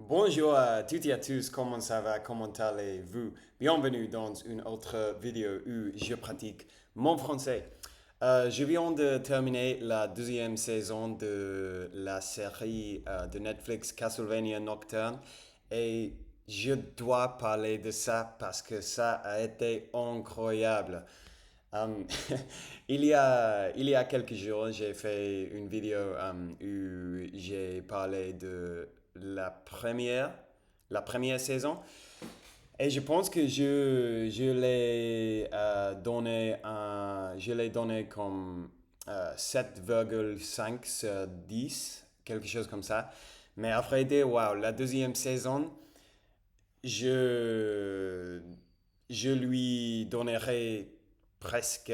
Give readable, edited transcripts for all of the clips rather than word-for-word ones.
Bonjour à toutes et à tous, comment ça va, comment allez-vous? Bienvenue dans une autre vidéo où je pratique mon français. Je viens de terminer la deuxième saison de la série de Netflix Castlevania Nocturne et je dois parler de ça parce que ça a été incroyable. Um, il y a quelques jours, j'ai fait une vidéo où j'ai parlé de la première saison. Et je pense que je l'ai je l'ai donné comme 7,5 sur 10, quelque chose comme ça. Mais après, wow, la deuxième saison, je, je lui donnerai presque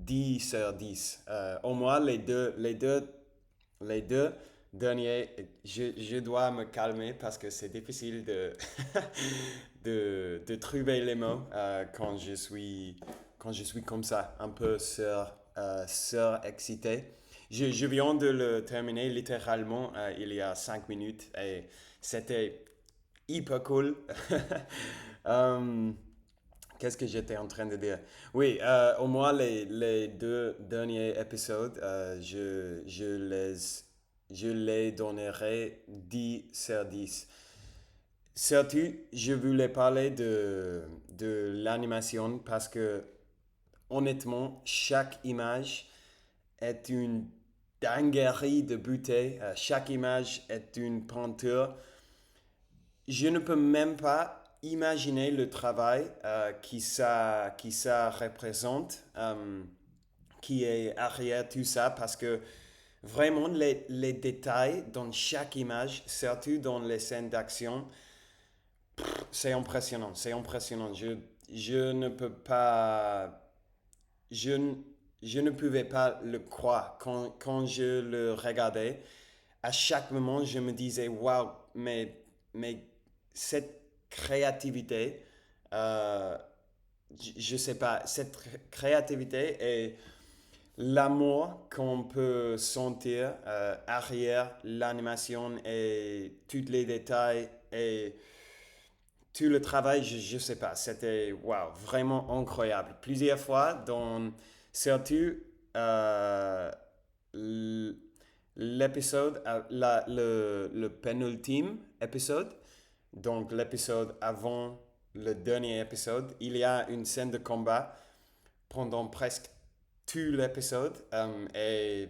10 sur 10. Au moins, les deux derniers, je dois me calmer parce que c'est difficile de trouver les mots quand je suis comme ça, un peu surexcité. Je viens de le terminer littéralement il y a 5 minutes et c'était hyper cool. Euh, Qu'est-ce que j'étais en train de dire? Oui, au moins les deux derniers épisodes, je les donnerai 10 sur 10. Surtout, je voulais parler de l'animation parce que honnêtement, chaque image est une dinguerie de beauté. Chaque image est une peinture. Je ne peux même pas imaginer le travail qui ça représente, qui est derrière tout ça, parce que vraiment les détails dans chaque image, surtout dans les scènes d'action, c'est impressionnant, c'est impressionnant. Je ne peux pas, je, n- je ne pouvais pas le croire quand je le regardais. À chaque moment, je me disais, waouh, mais cette créativité, euh, je sais pas, cette créativité et l'amour qu'on peut sentir derrière l'animation et tous les détails et tout le travail, je sais pas, c'était waouh, vraiment incroyable. Plusieurs fois, surtout euh, l- l'épisode, le penultime épisode, donc l'épisode avant le dernier épisode, il y a une scène de combat pendant presque tout l'épisode et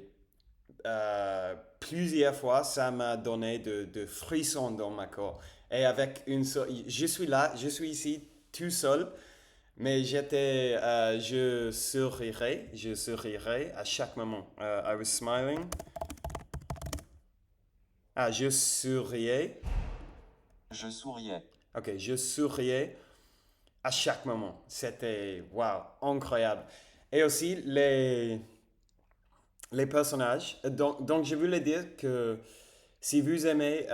plusieurs fois, ça m'a donné de frissons dans ma corps. Et avec je suis là, je suis ici tout seul, mais je sourirais à chaque moment. I was smiling. Ah, je souriais. Je souriais. Ok, je souriais à chaque moment. C'était, wow, incroyable. Et aussi, les personnages. Donc, je voulais dire que si vous aimez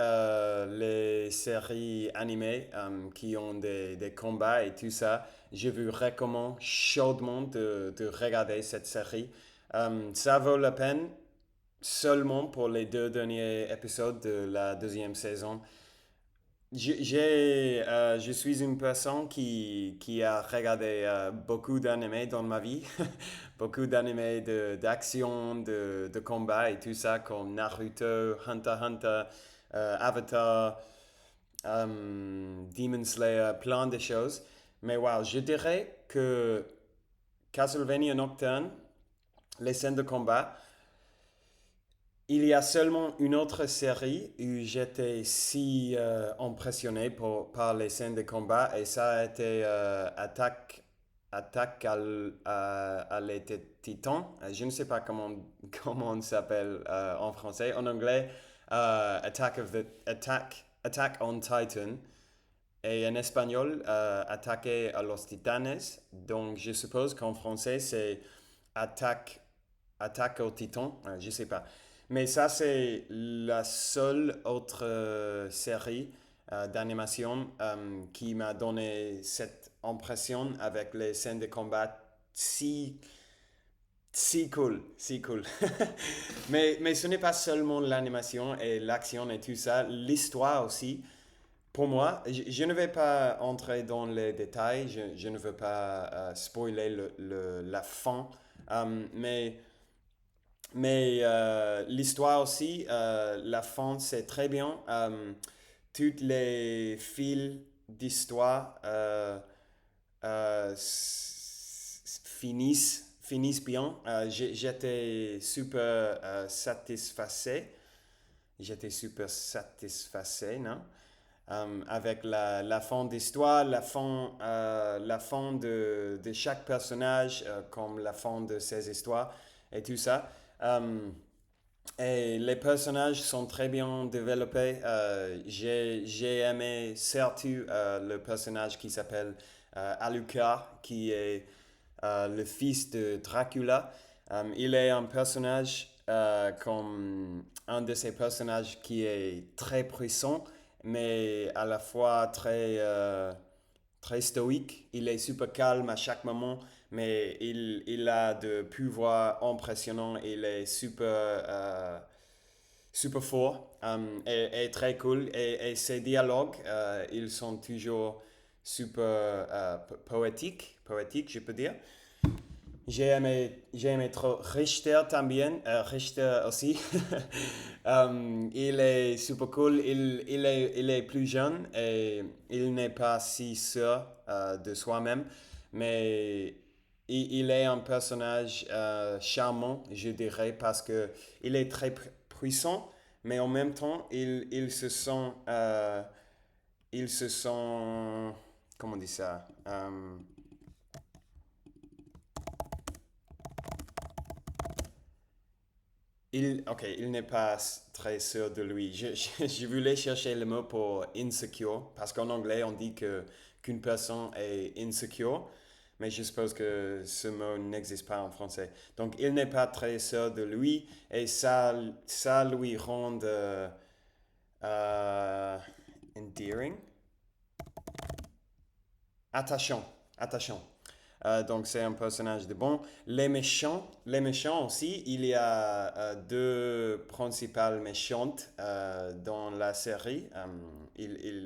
les séries animées qui ont des combats et tout ça, je vous recommande chaudement de regarder cette série. Ça vaut la peine seulement pour les deux derniers épisodes de la deuxième saison. Je suis une personne qui a regardé beaucoup d'animés dans ma vie, beaucoup d'animés d'action, de combat et tout ça, comme Naruto, Hunter x Hunter, Avatar, Demon Slayer, plein de choses. Mais wow, je dirais que Castlevania Nocturne, les scènes de combat, il y a seulement une autre série où j'étais si impressionné par les scènes de combat et ça a été Attaque à les Titans. Je ne sais pas comment ça s'appelle en français. En anglais, Attack on Titan. Et en espagnol, Ataque a los Titanes. Donc je suppose qu'en français, c'est Attaque Attaque au Titan, je sais pas. Mais ça, c'est la seule autre série d'animation qui m'a donné cette impression avec les scènes de combat si, Si cool, si cool. Mais ce n'est pas seulement l'animation et l'action et tout ça, l'histoire aussi. Pour moi, je ne vais pas entrer dans les détails, je ne veux pas spoiler la fin, mais l'histoire aussi, la fin, c'est très bien. Toutes les fils d'histoire finissent bien. J'étais super satisfait. J'étais super satisfait, non? Avec la fin d'histoire, la fin de chaque personnage, comme la fin de ses histoires et tout ça. Et les personnages sont très bien développés. J'ai aimé surtout le personnage qui s'appelle Alucard, qui est le fils de Dracula. Il est un personnage comme un de ces personnages qui est très puissant, mais à la fois très stoïque. Il est super calme à chaque moment, mais il a de pouvoirs impressionnants. Il est super fort et très cool. Et ses dialogues, ils sont toujours super poétiques, je peux dire. J'ai aimé trop Richter también, Richter aussi. Il est super cool, il est plus jeune et il n'est pas si sûr de soi-même, mais il est un personnage charmant, je dirais, parce que il est très puissant, mais en même temps, il se sent, comment on dit ça? Il n'est pas très sûr de lui. Je voulais chercher le mot pour insecure, parce qu'en anglais, on dit qu'une personne est insecure, mais je suppose que ce mot n'existe pas en français. Donc, il n'est pas très sûr de lui, et ça lui rend euh, endearing, attachant, attachant. Donc c'est un personnage de bon. Les méchants aussi, il y a deux principales méchantes dans la série.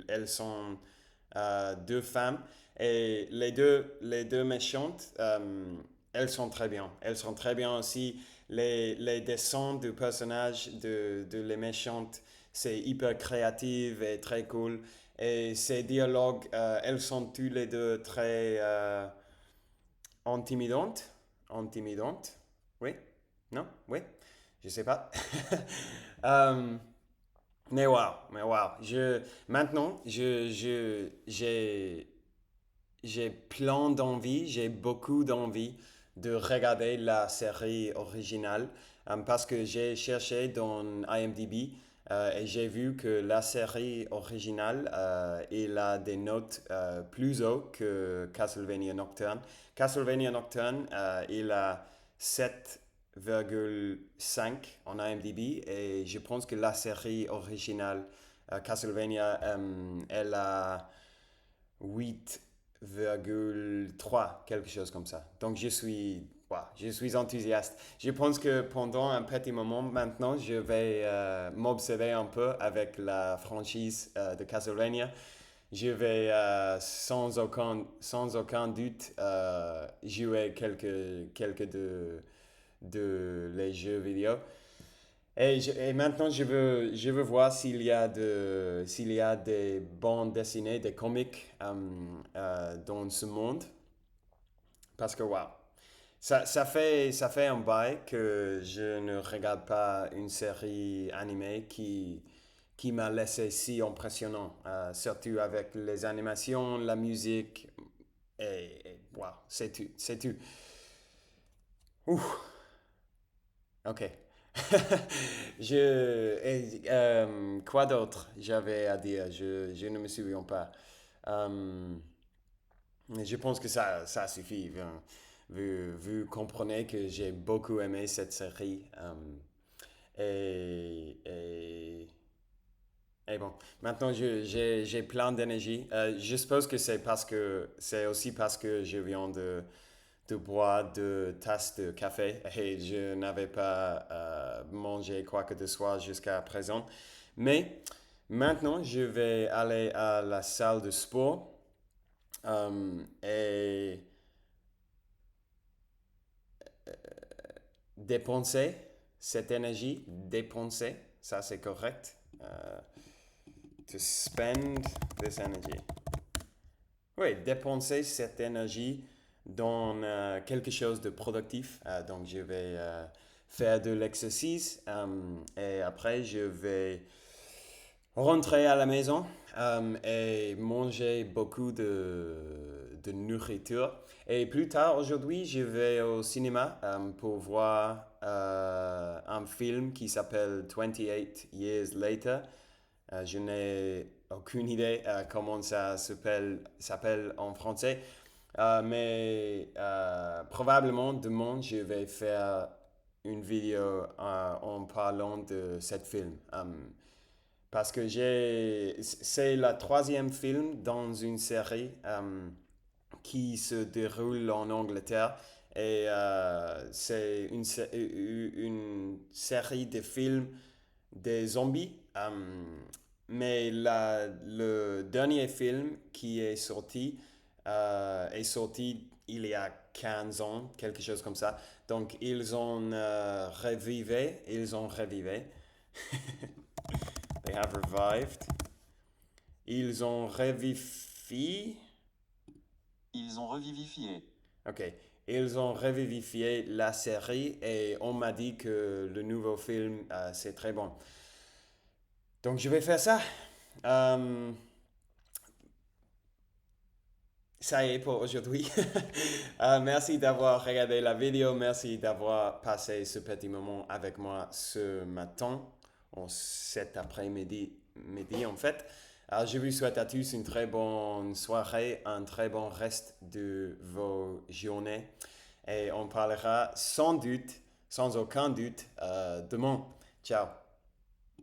Elles sont deux femmes et les deux méchantes, elles sont très bien. Elles sont très bien aussi. Les dessins du personnage de les méchantes, c'est hyper créatif et très cool. Et ces dialogues, elles sont tous les deux très intimidantes. Intimidantes. Oui? Non? Oui? Je sais pas. Euh, mais wow. Maintenant, j'ai plein d'envie, j'ai beaucoup d'envie de regarder la série originale parce que j'ai cherché dans IMDb et j'ai vu que la série originale il a des notes plus hautes que Castlevania Nocturne. Castlevania Nocturne il a 7,5 en IMDb et je pense que la série originale Castlevania elle a 8,3 quelque chose comme ça. Donc je suis enthousiaste. Je pense que pendant un petit moment maintenant, je vais m'obséder un peu avec la franchise de Castlevania. Je vais sans aucun doute jouer quelques de les jeux vidéo. Et maintenant, je veux voir s'il y a des bandes dessinées, des comics dans ce monde. Parce que, waouh, ça fait un bail que je ne regarde pas une série animée qui m'a laissé si impressionnant. Surtout avec les animations, la musique. Et waouh, c'est tout. Ouh, ok. Quoi d'autre j'avais à dire? Je ne me souviens pas. Euh, mais je pense que ça suffit. Hein. Vous comprenez que j'ai beaucoup aimé cette série. Et, et, et bon, maintenant j'ai plein d'énergie. Je suppose que c'est aussi parce que je viens de boire deux tasses de café et je n'avais pas mangé quoi que ce soit jusqu'à présent. Mais maintenant, je vais aller à la salle de sport et dépenser cette énergie, dépenser, ça c'est correct. To spend this energy. Oui, dépenser cette énergie dans quelque chose de productif. Donc, je vais faire de l'exercice et après, je vais rentrer à la maison et manger beaucoup de nourriture. Et plus tard aujourd'hui, je vais au cinéma pour voir un film qui s'appelle 28 Years Later. Je n'ai aucune idée comment ça s'appelle en français, mais probablement demain je vais faire une vidéo en parlant de cette film. Parce que c'est le troisième film dans une série qui se déroule en Angleterre et c'est une série de films des zombies. Mais le dernier film qui est sorti il y a 15 ans, quelque chose comme ça. Donc ils ont revivé. They have revived. Ils ont revivifié. Ils ont revivifié. Ok. Ils ont revivifié la série et on m'a dit que le nouveau film, c'est très bon. Donc je vais faire ça. Euh, Ça y est pour aujourd'hui. Merci d'avoir regardé la vidéo. Merci d'avoir passé ce petit moment avec moi ce matin, ou cet après-midi en fait. Alors, je vous souhaite à tous une très bonne soirée, un très bon reste de vos journées. Et on parlera sans doute, sans aucun doute, demain. Ciao.